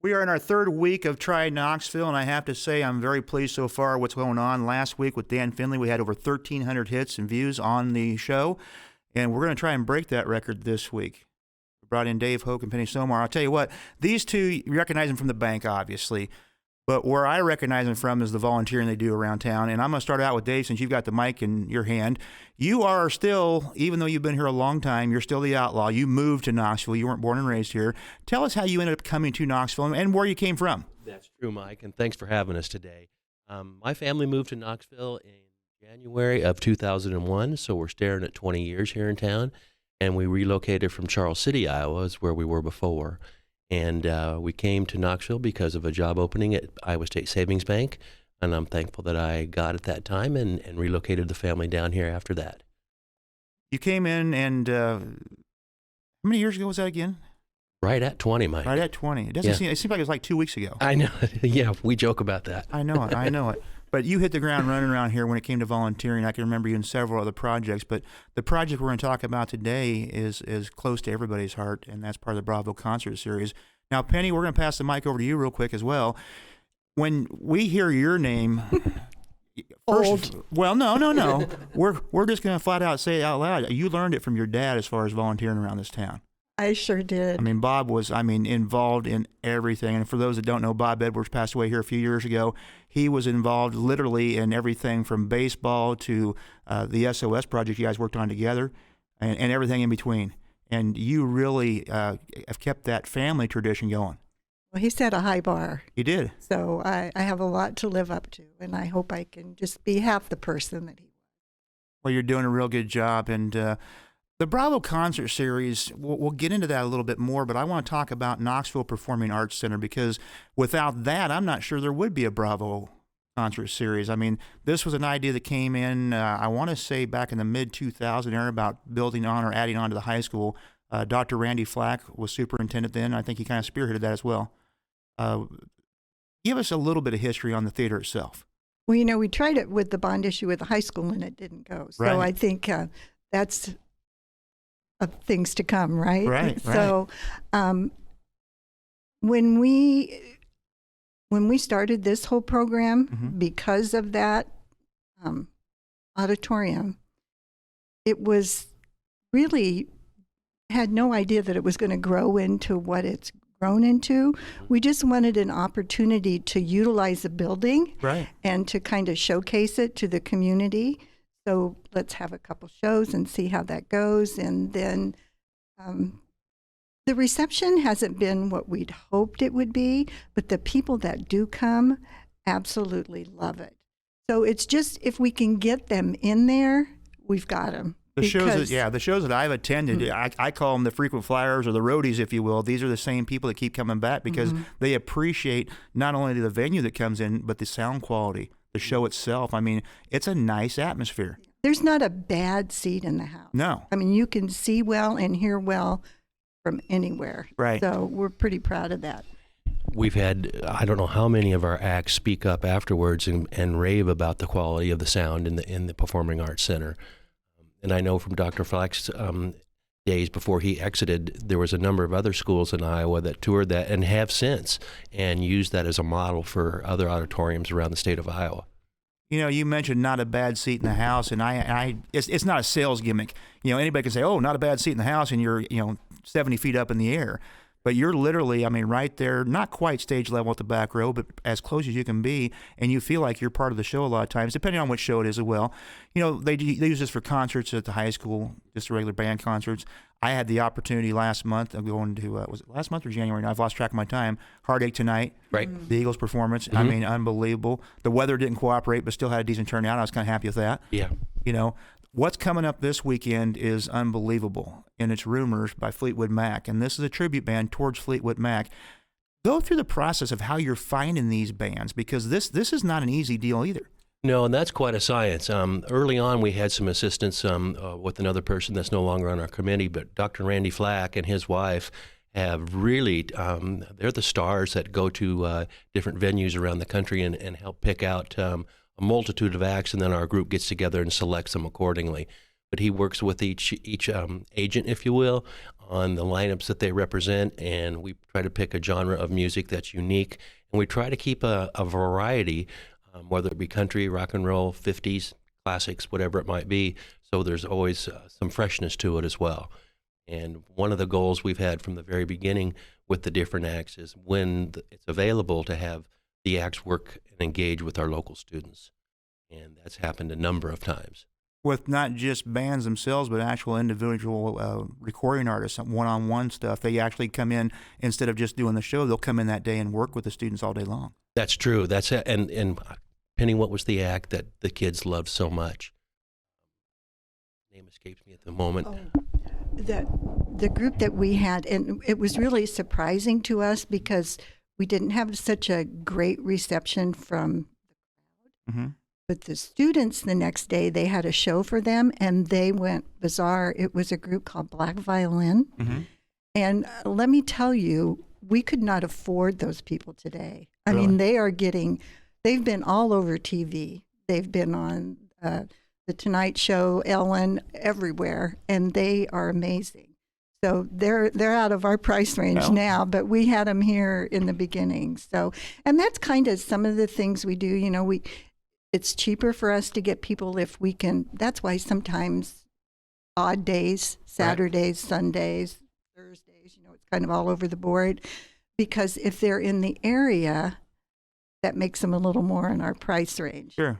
We are in our third week of Try Knoxville, and I have to say I'm very pleased so far what's going on. Last week with Dan Finley, we had over 1,300 hits and views on the show, and we're going to try and break that record this week. We brought in Dave Hoke and Penny Somar. I'll tell you what, these two, you recognize them from the bank, obviously, but where I recognize them from is the volunteering they do around town. And I'm going to start out with Dave, since you've got the mic in your hand. You are still, even though you've been here a long time, you're still the outlaw. You moved to Knoxville. You weren't born and raised here. Tell us how you ended up coming to Knoxville and where you came from. That's true, Mike, and thanks for having us today. My family moved to Knoxville in January of 2001, so we're staring at 20 years here in town. And we relocated from Charles City, Iowa, is where we were before. And we came to Knoxville because of a job opening at Iowa State Savings Bank, and I'm thankful that I got at that time and relocated the family down here after that. You came in, and how many years ago was that again? Right at 20, Mike. Right at 20. It doesn't seem. It seems like it was like 2 weeks ago. I know. Yeah, we joke about that. I know it. I know it. But you hit the ground running around here when it came to volunteering. I can remember you in several other projects, but the project we're going to talk about today is close to everybody's heart, and that's part of the Bravo Concert Series. Now, Penny, we're going to pass the mic over to you real quick as well. When we hear your name, well, no. We're just going to flat out say it out loud. You learned it from your dad as far as volunteering around this town. I sure did. I mean, Bob was, involved in everything. And for those that don't know, Bob Edwards passed away here a few years ago. He was involved literally in everything from baseball to the SOS project you guys worked on together and everything in between. And you really have kept that family tradition going. Well, he set a high bar. He did. So I have a lot to live up to, and I hope I can just be half the person that he was. Well, you're doing a real good job. And the Bravo Concert Series, we'll get into that a little bit more, but I want to talk about Knoxville Performing Arts Center, because without that, I'm not sure there would be a Bravo Concert Series. I mean, this was an idea that came in, I want to say back in the mid-2000 era, about building on or adding on to the high school. Dr. Randy Flack was superintendent then. I think he kind of spearheaded that as well. Give us a little bit of history on the theater itself. Well, we tried it with the bond issue with the high school, and it didn't go. So right. I think that's things to come, right? Right. So when we started this whole program, because of that auditorium, it was really had no idea that it was going to grow into what it's grown into. We just wanted an opportunity to utilize the building, right, and to kind of showcase it to the community. So let's have a couple shows and see how that goes. And then the reception hasn't been what we'd hoped it would be, but the people that do come absolutely love it. So it's just, if we can get them in there, we've got them. The shows that I've attended, I call them the frequent flyers or the roadies, if you will. These are the same people that keep coming back because they appreciate not only the venue that comes in, but the sound quality, the show itself. I mean, it's a nice atmosphere. There's not a bad seat in the house. No. I mean, you can see well and hear well from anywhere. Right. So we're pretty proud of that. We've had, I don't know how many of our acts speak up afterwards and rave about the quality of the sound in the Performing Arts Center. And I know from Dr. Flack's days before he exited, there was a number of other schools in Iowa that toured that and have since, and used that as a model for other auditoriums around the state of Iowa. You know, you mentioned not a bad seat in the house, and it's not a sales gimmick. You know, anybody can say, oh, not a bad seat in the house, and you're, 70 feet up in the air. But you're literally, right there, not quite stage level at the back row, but as close as you can be, and you feel like you're part of the show a lot of times, depending on which show it is as well. They use this for concerts at the high school, just regular band concerts. I had the opportunity last month of going to, was it last month or January? Now I've lost track of my time. Heartache Tonight, right? The Eagles performance. Unbelievable. The weather didn't cooperate, but still had a decent turnout. I was kind of happy with that. Yeah. What's coming up this weekend is unbelievable, and it's Rumors by Fleetwood Mac, and this is a tribute band towards Fleetwood Mac. Go through the process of how you're finding these bands, because this is not an easy deal either. No, and that's quite a science. Early on, we had some assistance with another person that's no longer on our committee, but Dr. Randy Flack and his wife have really, they're the stars that go to different venues around the country and help pick out a multitude of acts, and then our group gets together and selects them accordingly. But he works with each agent, if you will, on the lineups that they represent, and we try to pick a genre of music that's unique, and we try to keep a variety, whether it be country, rock and roll, 50s, classics, whatever it might be, so there's always some freshness to it as well. And one of the goals we've had from the very beginning with the different acts is when it's available to have the acts work and engage with our local students. And that's happened a number of times. With not just bands themselves, but actual individual recording artists, one-on-one stuff. They actually come in, instead of just doing the show, they'll come in that day and work with the students all day long. That's true. That's and Penny, what was the act that the kids loved so much? Name escapes me at the moment. The group that we had, and it was really surprising to us because we didn't have such a great reception from the crowd. But the students the next day, they had a show for them, and they went bizarre. It was a group called Black Violin. And let me tell you, we could not afford those people today. I mean, they've been all over TV. They've been on The Tonight Show, Ellen, everywhere, and they are amazing. So they're out of our price range now, but we had them here in the beginning. So, and that's kind of some of the things we do. You know, it's cheaper for us to get people if we can. That's why sometimes odd days, Saturdays, Sundays, Thursdays, you know, it's kind of all over the board. Because if they're in the area, that makes them a little more in our price range. Sure.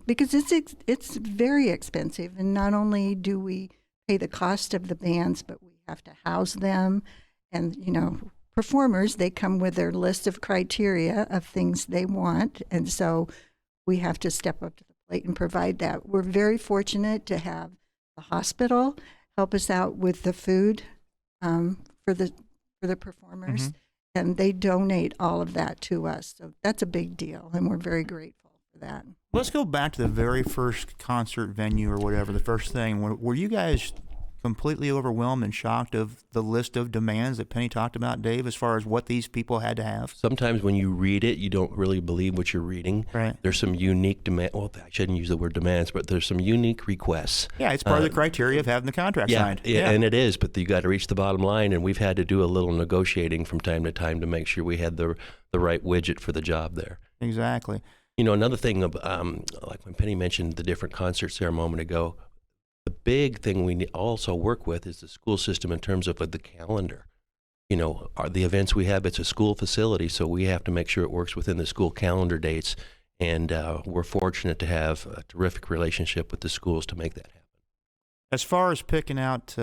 Because it's very expensive. And not only do we pay the cost of the bands, but we have to house them. And, you know, performers, they come with their list of criteria of things they want. And so we have to step up to the plate and provide that. We're very fortunate to have the hospital help us out with the food for the performers, and they donate all of that to us. So that's a big deal, and we're very grateful for that. Let's go back to the very first concert venue or whatever, the first thing. Were you guys completely overwhelmed and shocked of the list of demands that Penny talked about, Dave, as far as what these people had to have? Sometimes when you read it, you don't really believe what you're reading. Right. There's some unique demand. Well, I shouldn't use the word demands, but there's some unique requests. Yeah, it's part of the criteria of having the contract signed. Yeah, and it is, but you got to reach the bottom line, and we've had to do a little negotiating from time to time to make sure we had the right widget for the job there. Exactly. You know, another thing, like when Penny mentioned the different concerts there a moment ago, the big thing we also work with is the school system in terms of the calendar. You know, the events we have, it's a school facility, so we have to make sure it works within the school calendar dates. And we're fortunate to have a terrific relationship with the schools to make that happen. As far as picking out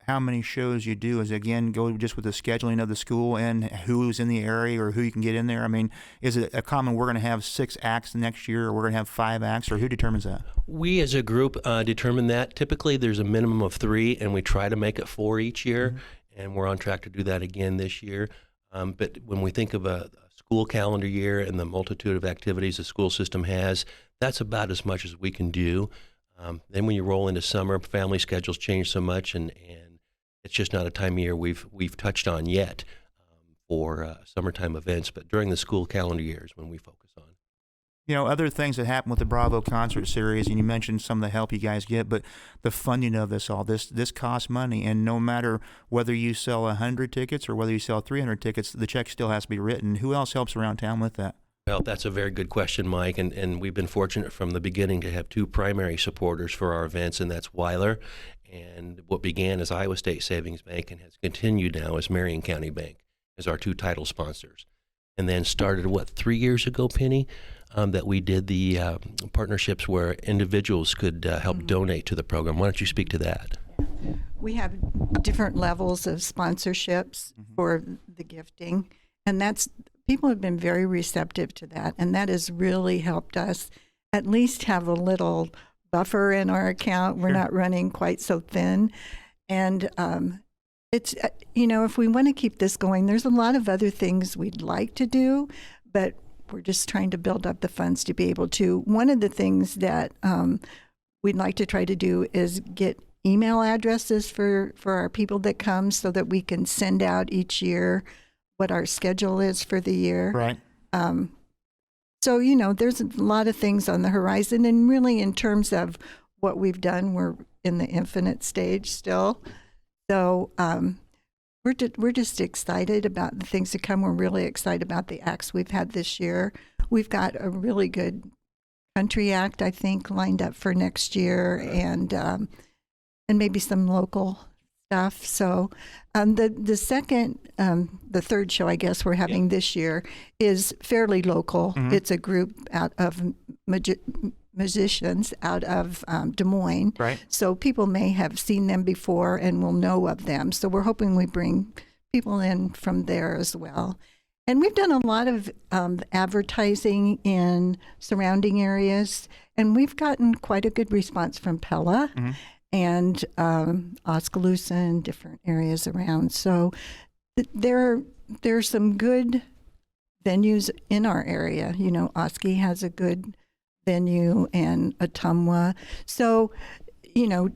how many shows you do, is again go just with the scheduling of the school and who's in the area or who you can get in there? I mean, is it a common we're going to have 6 acts next year or we're going to have 5 acts, or who determines that? We as a group determine that. Typically there's a minimum of 3, and we try to make it 4 each year, and we're on track to do that again this year. But when we think of a school calendar year and the multitude of activities the school system has, that's about as much as we can do. Then when you roll into summer, family schedules change so much, and it's just not a time of year we've touched on yet for summertime events. But during the school calendar year is when we focus on. You know, other things that happen with the Bravo Concert Series, and you mentioned some of the help you guys get, but the funding of this costs money, and no matter whether you sell 100 tickets or whether you sell 300 tickets, the check still has to be written. Who else helps around town with that? Well, that's a very good question, Mike, and we've been fortunate from the beginning to have 2 primary supporters for our events, and that's Weiler, and what began as Iowa State Savings Bank and has continued now as Marion County Bank as our 2 title sponsors. And then started, 3 years ago, Penny, that we did the partnerships where individuals could help donate to the program. Why don't you speak to that? We have different levels of sponsorships for the gifting, and people have been very receptive to that, and that has really helped us at least have a little buffer in our account. We're not running quite so thin. And it's, you know, if we want to keep this going, there's a lot of other things we'd like to do, but we're just trying to build up the funds to be able to. One of the things that we'd like to try to do is get email addresses for our people that come so that we can send out each year what our schedule is for the year. Right. So, you know, there's a lot of things on the horizon, and really in terms of what we've done, we're in the infinite stage still. So we're just excited about the things to come. We're really excited about the acts we've had this year. We've got a really good country act, I think, lined up for next year, and maybe some local stuff. So the third show, I guess, we're having this year is fairly local. Mm-hmm. It's a group out of musicians out of Des Moines. Right. So people may have seen them before and will know of them. So we're hoping we bring people in from there as well. And we've done a lot of advertising in surrounding areas, and we've gotten quite a good response from Pella. Mm-hmm. And Oskaloosa and different areas around. So there's some good venues in our area. You know, Oski has a good venue, and Ottumwa. So, you know,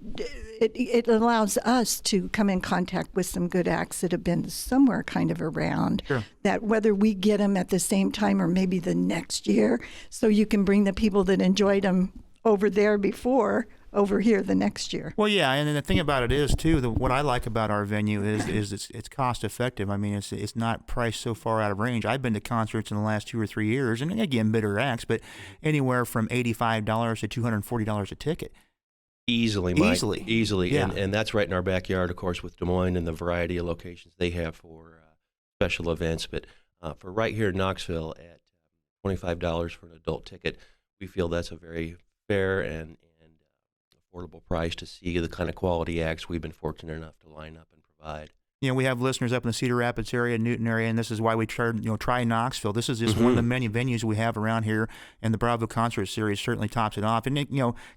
it allows us to come in contact with some good acts that have been somewhere kind of around. Sure. That whether we get them at the same time or maybe the next year, so you can bring the people that enjoyed them over there before over here the next year. Well, yeah, and then the thing about it is too, what I like about our venue is it's cost effective. I mean, it's not priced so far out of range. I've been to concerts in the last 2 or 3 years, and again, bigger acts, but anywhere from $85 to $240 a ticket. Easily, Mike. Easily. Yeah. And that's right in our backyard, of course, with Des Moines and the variety of locations they have for special events. But for right here in Knoxville at $25 for an adult ticket, we feel that's a very fair and affordable price to see the kind of quality acts we've been fortunate enough to line up and provide. You know, we have listeners up in the Cedar Rapids area, Newton area, and this is why we try Knoxville. This is just one of the many venues we have around here, and the Bravo Concert Series certainly tops it off. And it,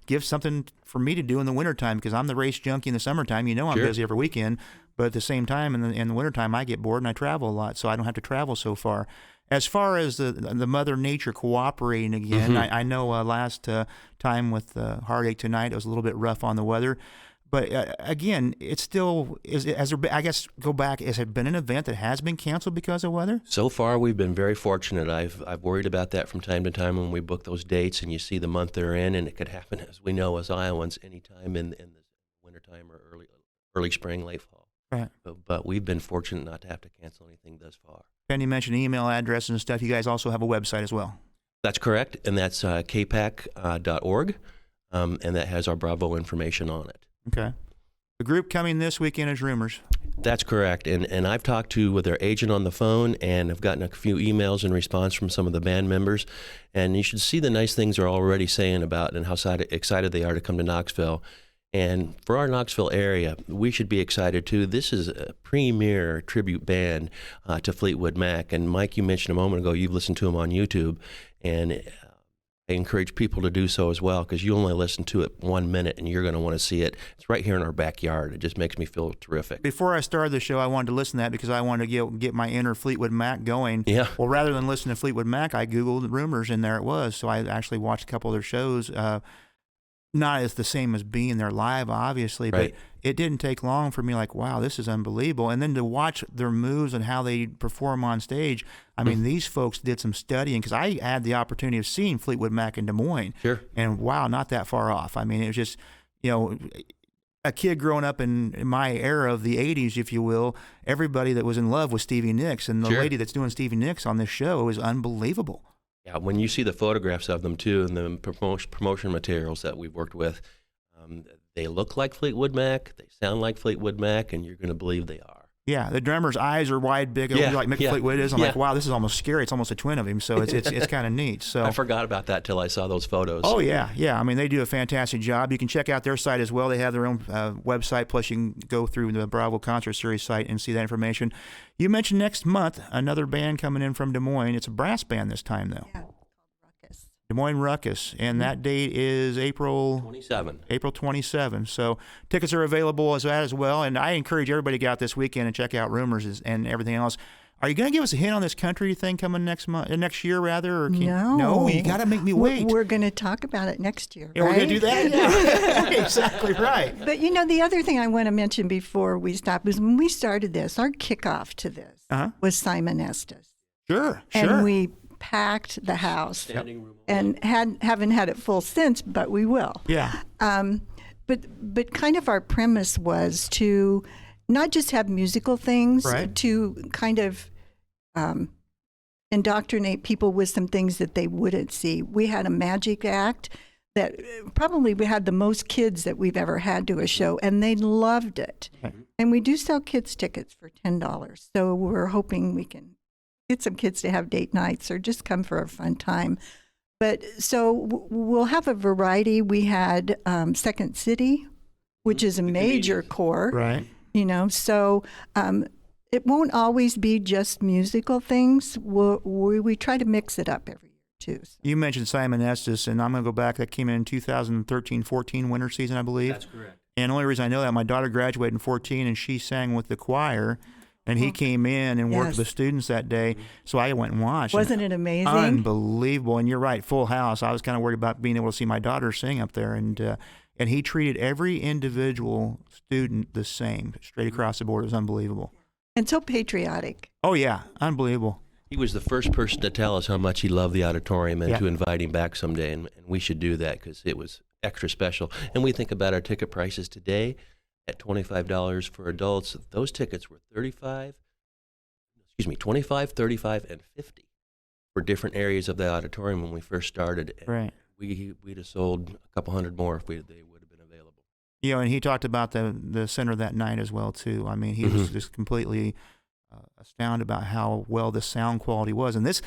gives something for me to do in the wintertime, because I'm the race junkie in the summertime. I'm Sure. busy every weekend, but at the same time, in the wintertime, I get bored and I travel a lot, so I don't have to travel so far. As far as the Mother Nature cooperating again, I know last time with Heartache Tonight, it was a little bit rough on the weather. But again, it still is. Has it been an event that has been canceled because of weather? So far, we've been very fortunate. I've worried about that from time to time when we book those dates, and you see the month they're in, and it could happen, as we know as Iowans, anytime in the wintertime or early spring, late fall. Right. But we've been fortunate not to have to cancel anything thus far. Penny mentioned email addresses and stuff. You guys also have a website as well. That's correct, and that's kpac.org, and that has our Bravo information on it. Okay. The group coming this weekend is Rumors. That's correct, and I've talked with their agent on the phone, and I've gotten a few emails in response from some of the band members, and you should see the nice things they're already saying about and how excited they are to come to Knoxville. And for our Knoxville area, we should be excited too. This is a premier tribute band to Fleetwood Mac. And Mike, you mentioned a moment ago you've listened to them on YouTube, and I encourage people to do so as well, because you only listen to it 1 minute and you're going to want to see it. It's right here in our backyard. It just makes me feel terrific. Before I started the show, I wanted to listen to that because I wanted to get my inner Fleetwood Mac going. Yeah. Well, rather than listen to Fleetwood Mac, I Googled Rumors, and there it was. So I actually watched a couple of their shows. Not as the same as being there live, obviously, Right. but it didn't take long for me, like, wow, this is unbelievable. And then to watch their moves and how they perform on stage, I mean, these folks did some studying, because I had the opportunity of seeing Fleetwood Mac in Des Moines. Sure. And wow, not that far off. I mean, it was just, a kid growing up in my era of the 80s, if you will, everybody that was in love with Stevie Nicks, and the Sure. lady that's doing Stevie Nicks on this show is unbelievable. Yeah, when you see the photographs of them too, and the promotion materials that we've worked with, they look like Fleetwood Mac, they sound like Fleetwood Mac, and you're going to believe they are. Yeah, the drummer's eyes are wide, big, like Mick Fleetwood is. I'm like, wow, this is almost scary. It's almost a twin of him, so it's kind of neat. So I forgot about that till I saw those photos. Oh yeah. I mean, they do a fantastic job. You can check out their site as well. They have their own website. Plus, you can go through the Bravo Concert Series site and see that information. You mentioned next month another band coming in from Des Moines. It's a brass band this time, though. Yeah, called Ruckus. Des Moines Ruckus, and that date is April 27. April 27. So tickets are available as that as well. And I encourage everybody to get out this weekend and check out Rumors and everything else. Are you going to give us a hint on this country thing coming next year, rather? Or No, you got to make me wait. We're going to talk about it next year. Yeah, right? we're going to do that. Yeah, exactly right. But the other thing I want to mention before we stop is when we started this, our kickoff to this was Simon Estes, Sure. and we packed the house Standing room. and haven't had it full since, but we will. Yeah. But kind of our premise was to not just have musical things Right. to kind of indoctrinate people with some things that they wouldn't see. We had a magic act that probably we had the most kids that we've ever had to a show, and they loved it. Right. And we do sell kids tickets for $10. So we're hoping we can get some kids to have date nights or just come for a fun time. But so we'll have a variety. We had Second City, which is a major core, Right. you know, so it won't always be just musical things. We try to mix it up every year too. So. You mentioned Simon Estes, and I'm going to go back. That came in 2013-14 winter season, I believe. That's correct. And the only reason I know that, my daughter graduated in 14, and she sang with the choir, and he came in and worked Yes. with the students that day. So I went and watched. Wasn't it amazing? Unbelievable. And you're right, full house. I was kind of worried about being able to see my daughter sing up there, and he treated every individual student the same, straight across the board. It was unbelievable. And so patriotic. Oh, yeah, unbelievable. He was the first person to tell us how much he loved the auditorium and Yeah. to invite him back someday, and we should do that because it was extra special. And we think about our ticket prices today at $25 for adults. Those tickets were $25, $25, $35, and $50 for different areas of the auditorium when we first started. And Right. we'd have sold a couple hundred more if they would have been available. You know, and he talked about the center that night as well, too. I mean, he was just completely astounded about how well the sound quality was. And this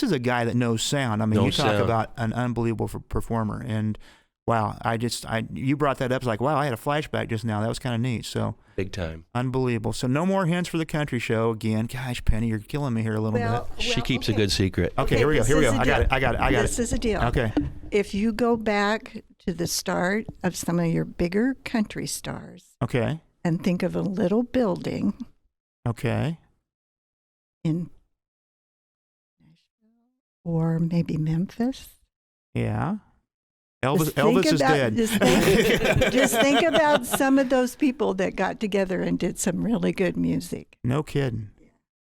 is a guy that knows sound. I mean, you talk sound. about an unbelievable performer. And wow, you brought that up. It's like, wow, I had a flashback just now. That was kind of neat. So Big time. unbelievable. So no more hints for the country show again. Gosh, Penny, you're killing me here a little bit. She keeps a good secret. Okay, here we go. this Here we is go. a I got deal. it. I got This it. is a deal. Okay. If you go back to the start of some of your bigger country stars Okay. and think of a little building Okay. in Nashville or maybe Memphis. Yeah. Just Elvis think is about- dead. Just think about some of those people that got together and did some really good music. No kidding.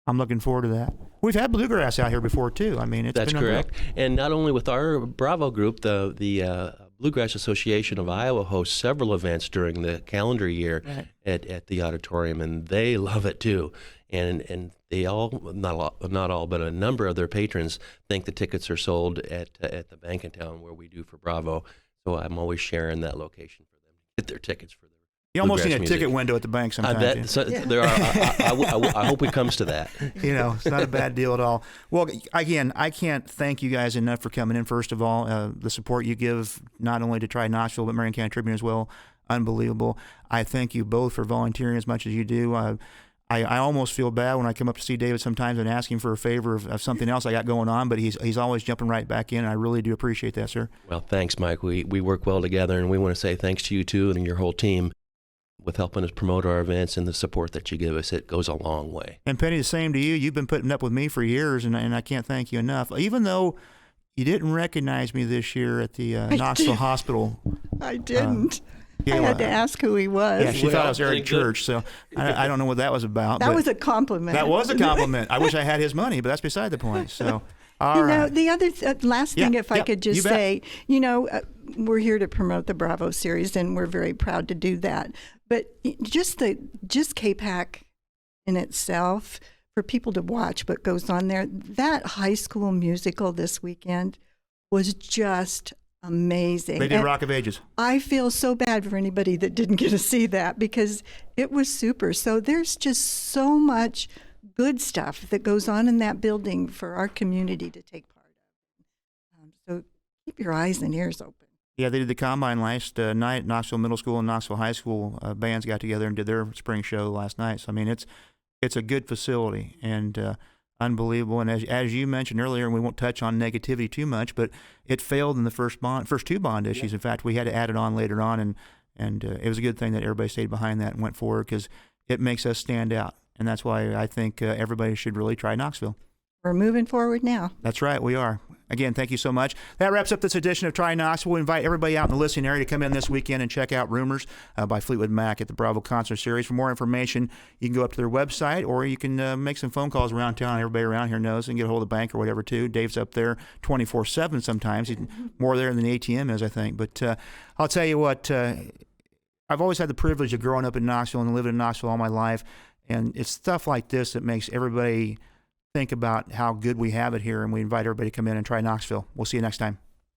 I'm looking forward to that. We've had bluegrass out here before too. I mean, it's That's been unreal. correct. And not only with our Bravo group, the Bluegrass Association of Iowa hosts several events during the calendar year Right. at the auditorium, and they love it too. And they all, not all, but a number of their patrons think the tickets are sold at the bank in town where we do for Bravo. So I'm always sharing that location for them to get their tickets for their You almost need a bluegrass music. ticket window at the bank I sometimes. bet so there are. I hope it comes to that. You know, it's not a bad deal at all. Well, again, I can't thank you guys enough for coming in. First of all, the support you give not only to Try Knoxville but Marion County Tribune as well, unbelievable. I thank you both for volunteering as much as you do. I almost feel bad when I come up to see David sometimes and ask him for a favor of something else I got going on, but he's always jumping right back in, and I really do appreciate that, sir. Well, thanks, Mike. We work well together, and we want to say thanks to you too and your whole team with helping us promote our events and the support that you give us. It goes a long way. And Penny, the same to you. You've been putting up with me for years, and I can't thank you enough. Even though you didn't recognize me this year at the Knoxville Hospital. I didn't. I Gala. had to ask who he was. Yeah, she thought I was Well, Eric Church, so I don't know what that was about. That but was a compliment. that was a compliment. I wish I had his money, but that's beside the point. So, all You know, right. the other last thing, Yeah, if I yeah, could you just bet. say, you know, we're here to promote the Bravo series, and we're very proud to do that. But just K-PAC in itself, for people to watch what goes on there, that high school musical this weekend was just amazing. They did And Rock of Ages. I feel so bad for anybody that didn't get to see that because it was super. So there's just so much good stuff that goes on in that building for our community to take part of. So keep your eyes and ears open. Yeah, they did the Combine last night. Knoxville Middle School and Knoxville High School bands got together and did their spring show last night. So, I mean, it's a good facility and unbelievable. And as you mentioned earlier, and we won't touch on negativity too much, but it failed in the first two bond issues. In fact, we had to add it on later on, and it was a good thing that everybody stayed behind that and went forward because it makes us stand out. And that's why I think everybody should really try Knoxville. We're moving forward now. That's right, we are. Again, thank you so much. That wraps up this edition of Try Knoxville. We invite everybody out in the listening area to come in this weekend and check out Rumors by Fleetwood Mac at the Bravo Concert Series. For more information, you can go up to their website or you can make some phone calls around town. Everybody around here knows and get a hold of the bank or whatever, too. Dave's up there 24/7 sometimes. He's more there than the ATM is, I think. But I'll tell you what, I've always had the privilege of growing up in Knoxville and living in Knoxville all my life. And it's stuff like this that makes everybody think about how good we have it here. And we invite everybody to come in and try Knoxville. We'll see you next time.